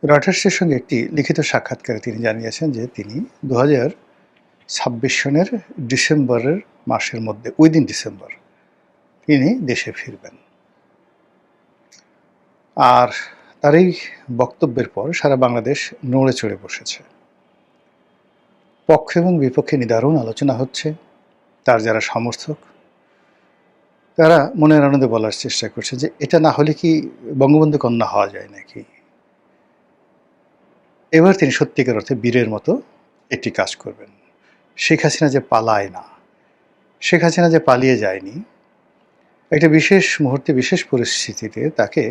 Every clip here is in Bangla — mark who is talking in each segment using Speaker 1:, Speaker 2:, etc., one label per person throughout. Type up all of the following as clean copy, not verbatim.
Speaker 1: রয়টার্সের সঙ্গে একটি লিখিত সাক্ষাৎকারে তিনি জানিয়েছেন যে তিনি ২০২৬ সনের ডিসেম্বরের মাসের মধ্যে উইদিন ডিসেম্বর তিনি দেশে ফিরবেন। আর তার এই বক্তব্যের পর সারা বাংলাদেশ নড়ে চড়ে বসেছে। পক্ষ এবং বিপক্ষে নিদারুণ আলোচনা হচ্ছে। তার যারা সমর্থক তারা মনের আনন্দে বলার চেষ্টা করছে যে এটা না হলে কি বঙ্গবন্ধু কন্যা হওয়া যায় নাকি। এবার তিনি সত্যিকার অর্থে বীরের মতো একটি কাজ করবেন। শেখ হাসিনা যে পালায় না, শেখ হাসিনা যে পালিয়ে যায়নি, একটা বিশেষ মুহূর্তে বিশেষ পরিস্থিতিতে তাকে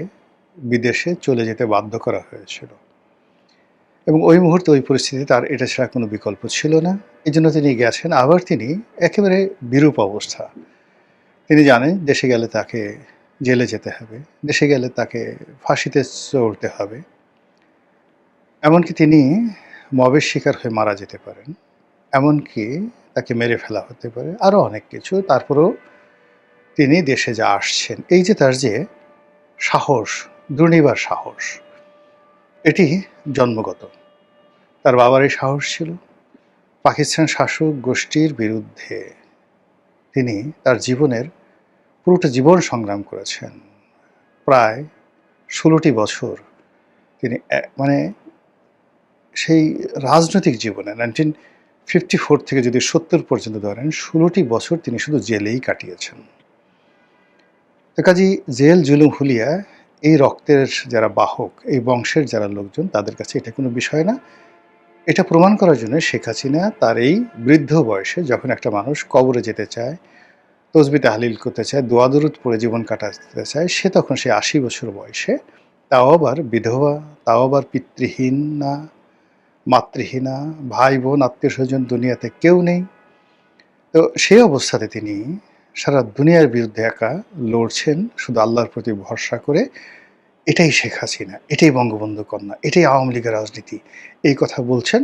Speaker 1: বিদেশে চলে যেতে বাধ্য করা হয়েছিল এবং ওই মুহূর্তে ওই পরিস্থিতিতে তার এটা ছাড়া কোনো বিকল্প ছিল না। এই জন্য তিনি গেছেন। আবার তিনি একেবারে বিরূপ অবস্থা। তিনি জানেন দেশে গেলে তাকে জেলে যেতে হবে, দেশে গেলে তাকে ফাঁসিতে চড়তে হবে, এমনকি তিনি মবের শিকার হয়ে মারা যেতে পারেন, এমনকি তাকে মেরে ফেলা হতে পারে, আরও অনেক কিছু। তারপরেও তিনি দেশে যা আসছেন, এই যে তার যে সাহস, দুর্নিবার সাহস, এটি জন্মগত। তার বাবার এই সাহস ছিল। পাকিস্তান শাসক গোষ্ঠীর বিরুদ্ধে তিনি তার জীবনের পুরোটা জীবন সংগ্রাম করেছেন। প্রায় ১৬টি বছর তিনি মানে সেই রাজনৈতিক জীবনে 1954 থেকে যদি 70 পর্যন্ত ধরেন ১৬টি বছর তিনি শুধু জেলেই কাটিয়েছেন। তো কাজেই জেল জুলুম হুলিয়া এই রক্তের যারা বাহক, এই বংশের যারা লোকজন, তাদের কাছে এটা কোনো বিষয় না। এটা প্রমাণ করার জন্য শেখ হাসিনা তার এই বৃদ্ধ বয়সে যখন একটা মানুষ কবরে যেতে চায়, তসবিহ তাহলিল করতে চায়, দোয়া দরুদ পড়ে জীবন কাটাতে চায়, সে তখন সে ৮০ বছর বয়সে, তাও আবার বিধবা, তাও আবার পিতৃহীন না, মাতৃহীনা, ভাই বোন আত্মীয় স্বজন দুনিয়াতে কেউ নেই। তো সেই অবস্থাতে তিনি সারা দুনিয়ার বিরুদ্ধে একা লড়ছেন শুধু আল্লাহর প্রতি ভরসা করে। এটাই শেখ হাসিনা, এটাই বঙ্গবন্ধু কন্যা, এটাই আওয়ামী লীগের রাজনীতি, এই কথা বলছেন।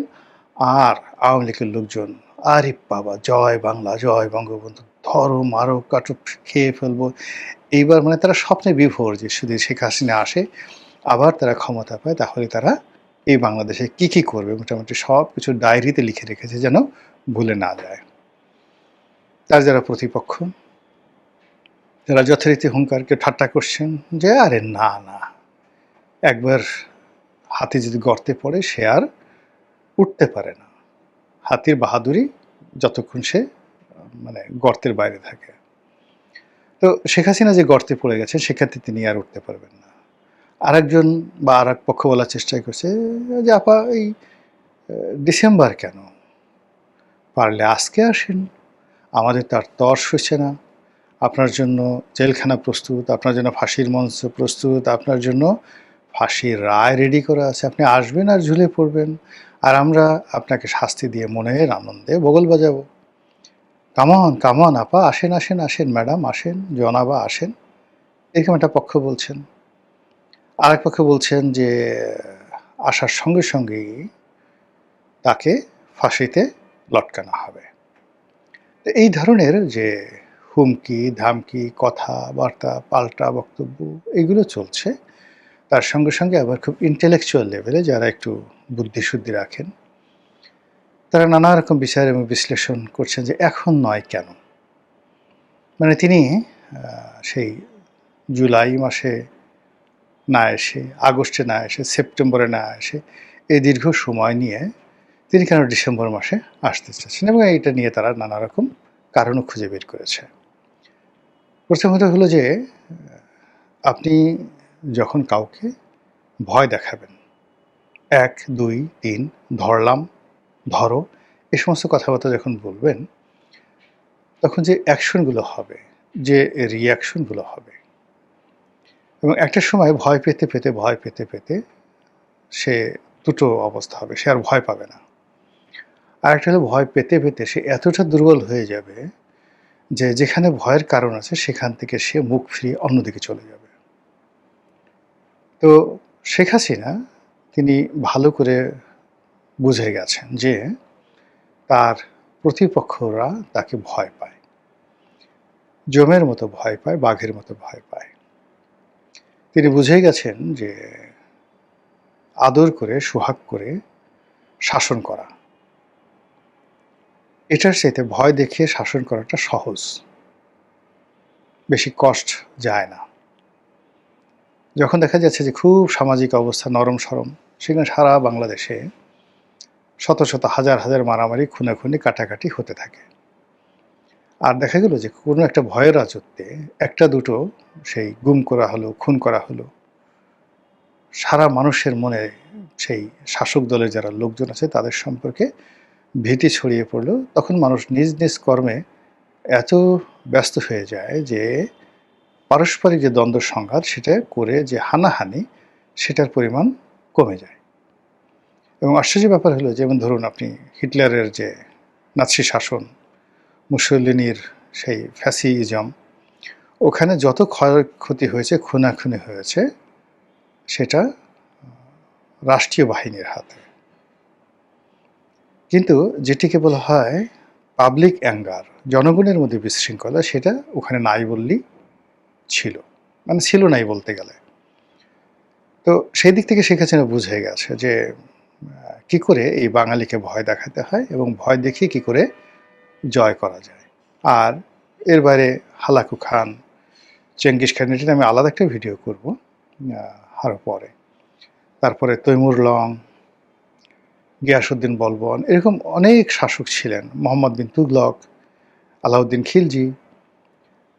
Speaker 1: আর আওয়ামী লীগের লোকজন আরে বাবা জয় বাংলা, জয় বঙ্গবন্ধু, ধরো মারো কাটো, খেয়ে ফেলবো। এইবার মানে তারা স্বপ্নে বিভোর যে শুধু শেখ হাসিনা আসে, আবার তারা ক্ষমতা পায়, তাহলে তারা এই বাংলাদেশে কি কি করবে মোটামুটি সব কিছু ডায়েরিতে লিখে রেখেছে যেন ভুলে না যায়। তার যারা প্রতিপক্ষ, যারা যথারীতি হুঙ্কারকে ঠাট্টা করছেন যে আরে না না, একবার হাতি যদি গর্তে পড়ে সে আর উঠতে পারে না। হাতির বাহাদুরি যতক্ষণ সে মানে গর্তের বাইরে থাকে। তো শেখ হাসিনা যে গর্তে পড়ে গেছে সেক্ষেত্রে তিনি আর উঠতে পারবেন না। আরেকজন বা আর এক পক্ষ বলার চেষ্টা করছে যে আপা এই ডিসেম্বর কেন, পারলে আজকে আসেন, আমাদের তার তর্স হচ্ছে না। আপনার জন্য জেলখানা প্রস্তুত, আপনার জন্য ফাঁসির মঞ্চ প্রস্তুত, আপনার জন্য ফাঁসির রায় রেডি করা আছে, আপনি আসবেন আর ঝুলে পড়বেন, আর আমরা আপনাকে শাস্তি দিয়ে মনের আনন্দে বগল বাজাবো। কামন কামন আপা, আসেন আসেন আসেন ম্যাডাম, আসেন জনাবা, আসেন। এরকম একটা পক্ষ বলছেন। আরেক পক্ষ বলছেন যে আসার সঙ্গে সঙ্গেই তাকে ফাঁসিতে লটকানো হবে। এই ধরনের যে হুমকি ধামকি, কথাবার্তা, পাল্টা বক্তব্য, এগুলো চলছে। তার সঙ্গে সঙ্গে আবার খুব ইন্টেলেকচুয়াল লেভেলে যারা একটু বুদ্ধিশুদ্ধি রাখেন, তারা নানা রকম বিচার এবং বিশ্লেষণ করছেন যে এখন নয় কেন। মানে তিনি সেই জুলাই মাসে না এসে, আগস্টে না এসে, সেপ্টেম্বরে না এসে, এই দীর্ঘ সময় নিয়ে তিনি কেন ডিসেম্বর মাসে আসতে চাচ্ছেন, এবং এইটা নিয়ে তারা নানা রকম কারণও খুঁজে বের করেছে। প্রথমত হলো যে আপনি যখন কাউকে ভয় দেখাবেন, ১, ২, ৩, ধরলাম, ধরো, এ সমস্ত কথাবার্তা যখন বলবেন, তখন যে অ্যাকশনগুলো হবে, যে রিয়াকশনগুলো হবে, এবং একটা সময় ভয় পেতে পেতে ভয় পেতে পেতে সে দুটো অবস্থা হবে, সে আর ভয় পাবে না। আর একটা হলো ভয় পেতে পেতে সে এতটা দুর্বল হয়ে যাবে যে যেখানে ভয়ের কারণ আছে সেখান থেকে সে মুখ ফিরিয়ে অন্যদিকে চলে যাবে। তো শেখ হাসিনা তিনি ভালো করে বুঝে গেছেন যে তার প্রতিপক্ষরা তাকে ভয় পায়, যমের মতো ভয় পায়, বাঘের মতো ভয় পায়। তিনি বুঝে গেছেন যে আদর করে সোহাগ করে শাসন করা, এটার চাইতে ভয় দেখিয়ে শাসন করাটা সহজ, বেশি কষ্ট যায় না। যখন দেখা যাচ্ছে যে খুব সামাজিক অবস্থা নরম সরম, সেখানে সারা বাংলাদেশে শত শত হাজার হাজার মারামারি, খুনাখুনি, কাটাকাটি হতে থাকে। আর দেখা গেল যে কোনো একটা ভয়ের রাজত্বে একটা দুটো সেই গুম করা হলো, খুন করা হলো, সারা মানুষের মনে সেই শাসক দলের যারা লোকজন আছে তাদের সম্পর্কে ভীতি ছড়িয়ে পড়লো। তখন মানুষ নিজ নিজ কর্মে এত ব্যস্ত হয়ে যায় যে পারস্পরিক যে দ্বন্দ্ব সংঘাত সেটা করে যে হানাহানি, সেটার পরিমাণ কমে যায়। এবং আশ্চর্যের ব্যাপার হলো, যেমন ধরুন আপনি হিটলারের যে নাৎসি শাসন, মুসোলিনির সেই ফ্যাসিজম, ওখানে যত ক্ষয়ক্ষতি হয়েছে, খুনাখুনি হয়েছে, সেটা রাষ্ট্রীয় বাহিনীর হাতে। কিন্তু যেটিকে বলা হয় পাবলিক অ্যাঙ্গার, জনগণের মধ্যে বিশৃঙ্খলা, সেটা ওখানে নাই বললেই ছিল, মানে ছিল নাই বলতে গেলে। তো সেই দিক থেকে শেখ হাসিনা বুঝে গেছে যে কি করে এই বাঙালিকে ভয় দেখাতে হয় এবং ভয় দেখিয়ে কি করে জয় করা যায়। আর এর বাইরে হালাকু খান, চেঙ্গিস খান, এটা আমি আলাদা একটা ভিডিও করব আরও পরে। তারপরে তৈমুর লং, গিয়াসউদ্দিন বলবন, এরকম অনেক শাসক ছিলেন, মোহাম্মদ বিন তুগলক, আলাউদ্দিন খিলজি,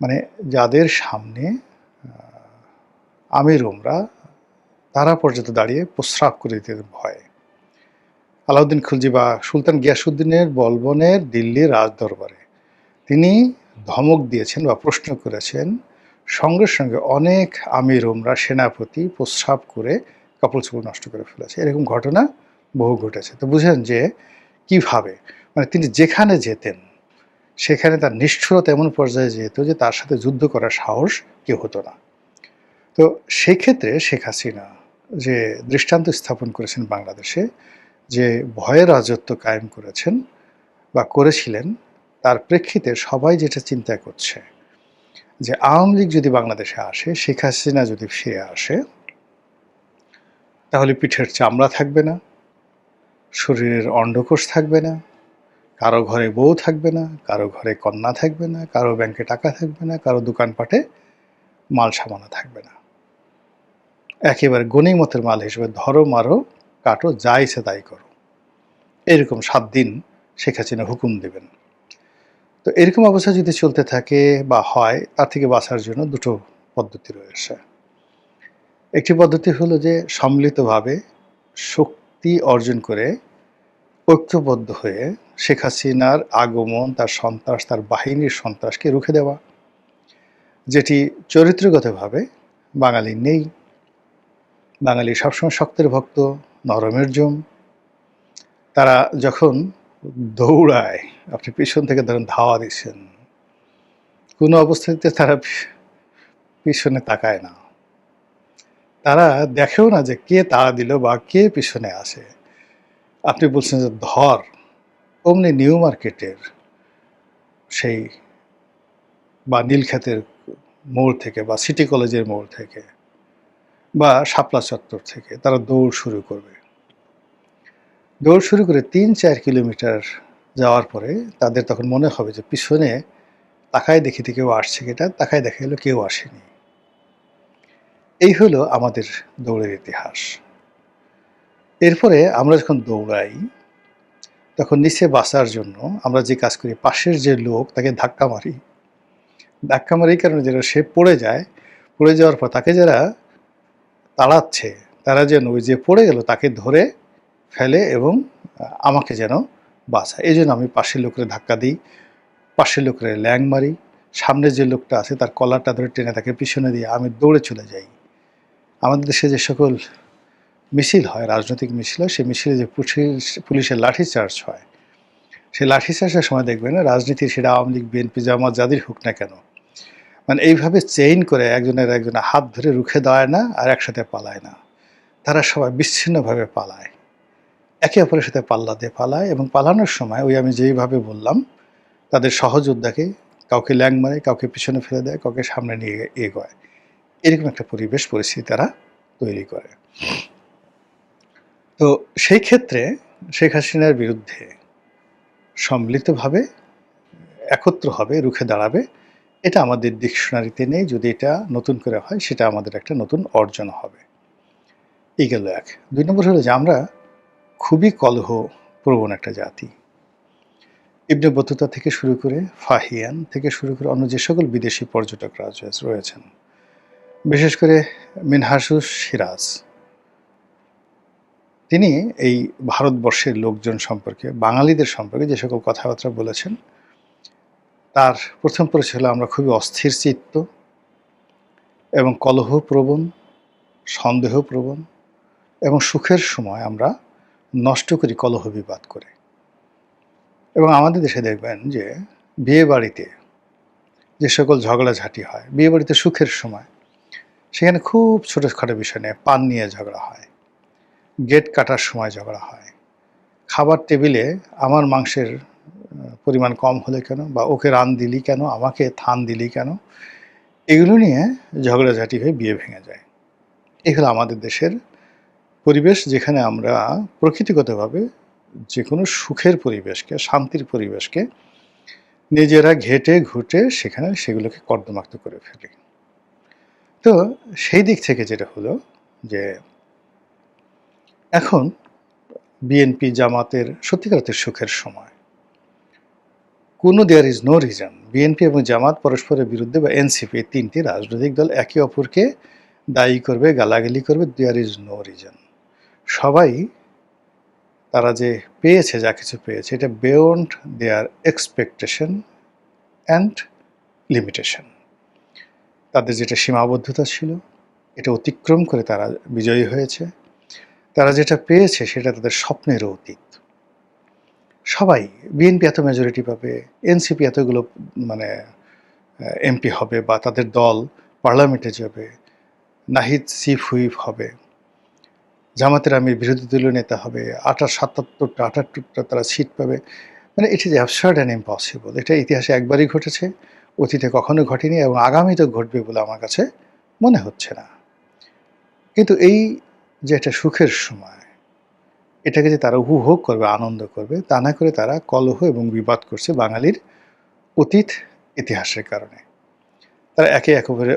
Speaker 1: মানে যাদের সামনে আমির উমরা তারা পর্যন্ত দাঁড়িয়ে প্রস্রাব করে দিতে ভয়। আলাউদ্দিন খিলজি বা সুলতান গিয়াসউদ্দিনের বলবনের দিল্লির রাজদরবারে তিনি ধমক দিয়েছেন বা প্রশ্ন করেছেন, সঙ্গে সঙ্গে অনেক আমির উমরা, সেনাপতি প্রস্রাব করে কাপড় চোপড় নষ্ট করে ফেলেছে। এরকম ঘটনা বহু ঘটেছে। তো বুঝেন যে কিভাবে, মানে তিনি যেখানে যেতেন সেখানে তার নিষ্ঠুরতা এমন পর্যায়ে যেত যে তার সাথে যুদ্ধ করার সাহস কেউ হতো না। তো সেক্ষেত্রে শেখ হাসিনা যে দৃষ্টান্ত স্থাপন করেছেন বাংলাদেশে, যে ভয়ের রাজত্ব কায়েম করেছেন বা করেছিলেন, তার প্রেক্ষিতে সবাই যেটা চিন্তা করছে যে আওয়ামী লীগ যদি বাংলাদেশে আসে, শেখ হাসিনা যদি ফিরে আসে, তাহলে পিঠের চামড়া থাকবে না, শরীরের অন্ডকোষ থাকবে না, কারো ঘরে বউ থাকবে না, কারো ঘরে কন্যা থাকবে না, কারো ব্যাংকে টাকা থাকবে না, কারো দোকানপাটে মাল সামানা থাকবে না। একেবারে গনিমতের মাল হিসেবে ধরো, মারো, কাটো, যা ইচ্ছে তাই করো, এরকম 7 দিন শেখ হাসিনা হুকুম দেবেন। তো এরকম অবস্থা যদি চলতে থাকে বা হয়, তার থেকে বাঁচার জন্য দুটো পদ্ধতি রয়েছে। একটি পদ্ধতি হলো যে সম্মিলিতভাবে শক্তি অর্জন করে ঐক্যবদ্ধ হয়ে শেখ হাসিনার আগমন, তার সন্ত্রাস, তার বাহিনীর সন্ত্রাসকে রুখে দেওয়া, যেটি চরিত্রগতভাবে বাঙালি নেই। বাঙালি সবসময় শক্তের ভক্ত, নরমের জম। তারা যখন দৌড়ায়, আপনি পিছন থেকে ধরেন ধাওয়া দিচ্ছেন, কোনো অবস্থাতে তারা পিছনে তাকায় না, তারা দেখেও না যে কে তাড়া দিল বা কে পিছনে আসে। আপনি বলছেন যে ধর, অমনি নিউ মার্কেটের সেই বা নীলক্ষেতের মোড় থেকে বা সিটি কলেজের মোড় থেকে বা শাপলা চত্বর থেকে তারা দৌড় শুরু করবে। দৌড় শুরু করে 3-4 কিলোমিটার যাওয়ার পরে তাদের তখন মনে হবে যে পিছনে তাকায় দেখিতে কেউ আসছে কিনা, তাকায় দেখা গেল কেউ আসেনি। এই হলো আমাদের দৌড়ের ইতিহাস। এরপরে আমরা যখন দৌড়াই, তখন নিচে বাঁচার জন্য আমরা যে কাজ করি, পাশের যে লোক তাকে ধাক্কা মারি। ধাক্কা মারি এই কারণে যেন সে পড়ে যায়, পড়ে যাওয়ার পর তাকে যারা তাড়াচ্ছে তারা যেন ওই যে পড়ে গেল তাকে ধরে ফেলে এবং আমাকে যেন বাঁচায়। এই জন্য আমি পাশের লোকের ধাক্কা দিই, পাশের লোকের ল্যাং মারি, সামনে যে লোকটা আছে তার কলারটা ধরে টেনে তাকে পিছনে দিয়ে আমি দৌড়ে চলে যাই। আমাদের দেশে যে সকল মিছিল হয়, রাজনৈতিক মিছিল হয়, সেই মিছিলে যে পুলিশের লাঠিচার্জ হয়, সেই লাঠিচার্জের সময় দেখবেন রাজনীতি, সেটা আওয়ামী লীগ, বিএনপি, জামাত যাদের হোক না কেন, মানে এইভাবে চেইন করে একজনের হাত ধরে রুখে দেওয়ায় না আর একসাথে পালায় না, তারা সবাই বিচ্ছিন্নভাবে পালায়, একে অপরের সাথে পাল্লা দিয়ে পালায়। এবং পালানোর সময় ওই আমি যেইভাবে বললাম, তাদের সহযোদ্ধাকে কাউকে ল্যাং মারে, কাউকে পিছনে ফেলে দেয়, কাউকে সামনে নিয়ে এগোয়। এরকম একটা পরিবেশ পরিস্থিতি তারা তৈরি করে। তো সেই ক্ষেত্রে শেখ হাসিনার বিরুদ্ধে সম্মিলিতভাবে একত্র হবে, রুখে দাঁড়াবে, এটা আমাদের ডিকশনারিতে নেই। যদি এটা নতুন করে হয় সেটা আমাদের একটা নতুন অর্জন হবে। এই গেল এক। ২ নম্বর হলো যে আমরা খুবই কলহপ্রবণ একটা জাতি। ইবনে বতুতা থেকে শুরু করে ফাহিয়ান থেকে শুরু করে অন্য যে সকল বিদেশি পর্যটকরা রয়েছেন, বিশেষ করে মিনহাসুস সিরাজ, তিনি এই ভারতবর্ষের লোকজন সম্পর্কে, বাঙালিদের সম্পর্কে যে সকল কথাবার্তা বলেছেন, তার প্রথম পরিচয় হলো আমরা খুবই অস্থির চিত্ত এবং কলহপ্রবণ, সন্দেহপ্রবণ এবং সুখের সময় আমরা নষ্ট করি কলহ বিবাদ করে। এবং আমাদের দেশে দেখবেন যে বিয়ে বাড়িতে যে সকল ঝগড়াঝাটি হয়, বিয়ে বাড়িতে সুখের সময়, সেখানে খুব ছোটোখাটো বিষয় নিয়ে পান নিয়ে ঝগড়া হয়, গেট কাটার সময় ঝগড়া হয়, খাবার টেবিলে আমার মাংসের পরিমাণ কম হলে কেন, বা ওকে রান দিলি কেন, আমাকে থান দিলি কেন, এগুলো নিয়ে ঝগড়াঝাটি হয়ে বিয়ে ভেঙে যায়। এই হলো আমাদের দেশের পরিবেশ, যেখানে আমরা প্রকৃতিগতভাবে যে কোনো সুখের পরিবেশকে, শান্তির পরিবেশকে নিজেরা ঘেটে ঘুটে সেখানে সেগুলোকে কর্দমাক্ত করে ফেলি। তো সেই দিক থেকে যেটা হলো যে এখন বিএনপি জামাতের সত্যিকার অর্থে সুখের সময়। কোনো there is no reason BNP এবং জামাত পরস্পরের বিরুদ্ধে, বা এনসিপি, এই তিনটি রাজনৈতিক দল একে অপরকে দায়ী করবে, গালাগালি করবে, দেয়ার ইজ নো রিজন। সবাই তারা যে পেয়েছে, যা কিছু পেয়েছে, এটা beyond there expectation and limitation. তাদের যেটা সীমাবদ্ধতা ছিল, এটা অতিক্রম করে তারা বিজয়ী হয়েছে। তারা যেটা পেয়েছে সেটা তাদের স্বপ্নেরও অতীত। সবাই, বিএনপি এত মেজরিটি পাবে, এনসিপি এতগুলো মানে এমপি হবে, বা তাদের দল পার্লামেন্টে যাবে, নাহিদ চিফ হুইপ হবে, জামাতের আমির বিরোধী দলীয় নেতা হবে, ৭৭টা তারা সিট পাবে। মানে it is absurd and impossible. এটা ইতিহাসে একবারই ঘটেছে, অতীতে কখনো ঘটেনি, এবং আগামীতেও ঘটবে বলে আমার কাছে মনে হচ্ছে না। কিন্তু এই যে একটা সুখের সময়, এটাকে যে তারা উপভোগ করবে, আনন্দ করবে, তা না করে তারা কলহ এবং বিবাদ করছে বাঙালির অতীত ইতিহাসের কারণে। তারা একে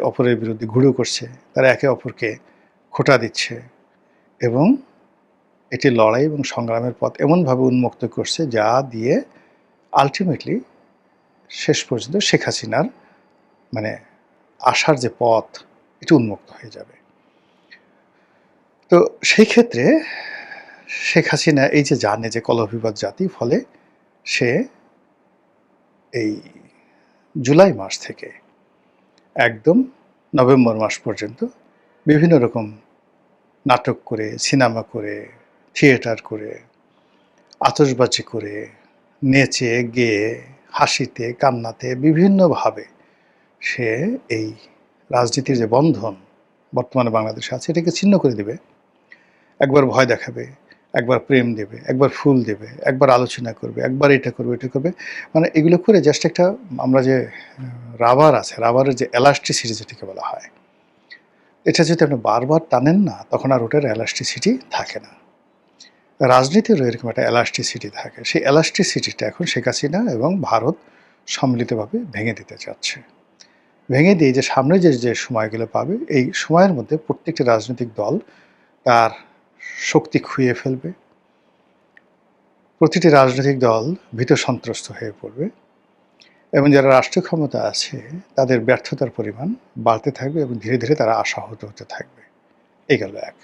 Speaker 1: অপরের বিরুদ্ধে ঘুরো করছে, তারা একে অপরকে খোঁটা দিচ্ছে, এবং এটি লড়াই এবং সংগ্রামের পথ এমনভাবে উন্মুক্ত করছে, যা দিয়ে আলটিমেটলি শেষ পর্যন্ত শেখ হাসিনার মানে আসার যে পথ, এটি উন্মুক্ত হয়ে যাবে। তো সেই ক্ষেত্রে শেখ হাসিনা এই যে জানে যে কলহবিবাদ জাতি, ফলে সে এই জুলাই মাস থেকে একদম নভেম্বর মাস পর্যন্ত বিভিন্ন রকম নাটক করে, সিনেমা করে, থিয়েটার করে, আতশবাজি করে, নেচে গেয়ে, হাসিতে কান্নাতে বিভিন্নভাবে সে এই রাজনীতির যে বন্ধন বর্তমানে বাংলাদেশে আছে, এটাকে ছিন্ন করে দেবে। একবার ভয় দেখাবে, একবার প্রেম দেবে, একবার ফুল দেবে, একবার আলোচনা করবে, একবার এটা করবে, এটা করবে। মানে এগুলো করে জাস্ট একটা, আমরা যে রাবার আছে, রাবারের যে এলাস্টিসিটি যেটাকে বলা হয়, এটা যদি আপনি বারবার টানেন না, তখন আর ওটার এলাস্টিসিটি থাকে না। রাজনীতিরও এরকম একটা এলাস্টিসিটি থাকে। সেই এলাস্টিসিটিটা এখন শেখ হাসিনা এবং ভারত সম্মিলিতভাবে ভেঙে দিতে চাচ্ছে। ভেঙে দিয়ে যে সামনে যে সময়গুলো পাবে, এই সময়ের মধ্যে প্রত্যেকটি রাজনৈতিক দল তার শক্তি খুইয়ে ফেলবে। প্রতিটি রাজনৈতিক দল ভীত সন্ত্রস্ত হয়ে পড়বে, এবং যারা রাষ্ট্র ক্ষমতা আছে তাদের ব্যর্থতার পরিমাণ বাড়তে থাকবে, এবং ধীরে ধীরে তারা আশাহত হতে থাকবে। এই গেল এক।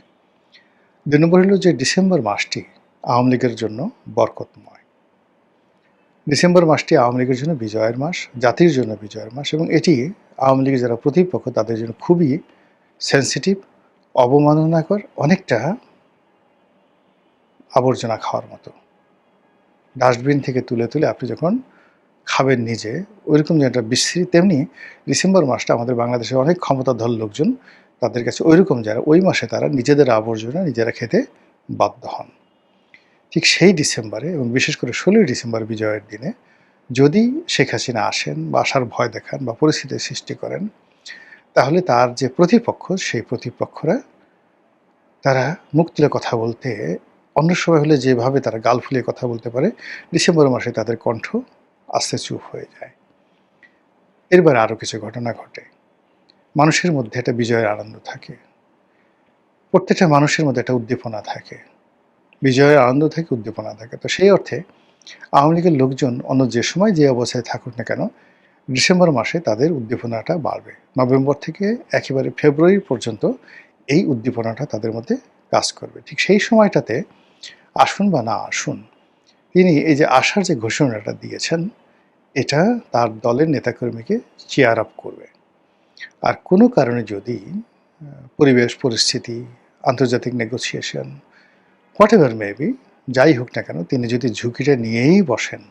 Speaker 1: ২ নম্বর হলো যে ডিসেম্বর মাসটি আওয়ামী লীগের জন্য বরকতময়। ডিসেম্বর মাসটি আওয়ামী লীগের জন্য বিজয়ের মাস, জাতির জন্য বিজয়ের মাস, এবং এটি আওয়ামী লীগের যারা প্রতিপক্ষ তাদের জন্য খুবই সেন্সিটিভ, অবমাননাকর, অনেকটা আবর্জনা খাওয়ার মতো। ডাস্টবিন থেকে তুলে তুলে আপনি যখন খাবেন নিজে, ওইরকম যে একটা বিশ্রী, তেমনি ডিসেম্বর মাসটা আমাদের বাংলাদেশের অনেক ক্ষমতাধর লোকজন, তাদের কাছে ওইরকম, যারা ওই মাসে তারা নিজেদের আবর্জনা নিজেরা খেতে বাধ্য হন। ঠিক সেই ডিসেম্বরে, এবং বিশেষ করে ১৬ই ডিসেম্বর বিজয়ের দিনে যদি শেখ হাসিনা আসেন, বা আসার ভয় দেখান, বা পরিস্থিতির সৃষ্টি করেন, তাহলে তার যে প্রতিপক্ষ, সেই প্রতিপক্ষরা তারা মুখ তুলে কথা বলতে অন্য সময় হলে যেভাবে তারা গাল ফুলিয়ে কথা বলতে পারে, ডিসেম্বর মাসে তাদের কণ্ঠ আস্তে চুপ হয়ে যায়। এরপরে আরও কিছু ঘটনা ঘটে। মানুষের মধ্যে একটা বিজয়ের আনন্দ থাকে। প্রত্যেকটা মানুষের মধ্যে একটা উদ্দীপনা থাকে। বিজয়ের আনন্দ থাকে, উদ্দীপনা থাকে। তো সেই অর্থে আওয়ামী লীগের লোকজন অন্য যে সময় যে অবস্থায় থাকুক না কেন, ডিসেম্বর মাসে তাদের উদ্দীপনাটা বাড়বে। নভেম্বর থেকে একেবারে ফেব্রুয়ারি পর্যন্ত এই উদ্দীপনাটা তাদের মধ্যে কাজ করবে। ঠিক সেই সময়টাতে আসুন বা না আসুন, তিনি এই যে আসার যে ঘোষণাটা দিয়েছেন, এটা তার দলের নেতাকর্মীকে চিয়ার আপ করবে। আর কোনো কারণে যদি পরিবেশ পরিস্থিতি, আন্তর্জাতিক negotiation, what ever may be, যাই হোক না কেন, তিনি যদি ঝুঁকিটা নিয়েই বসেন,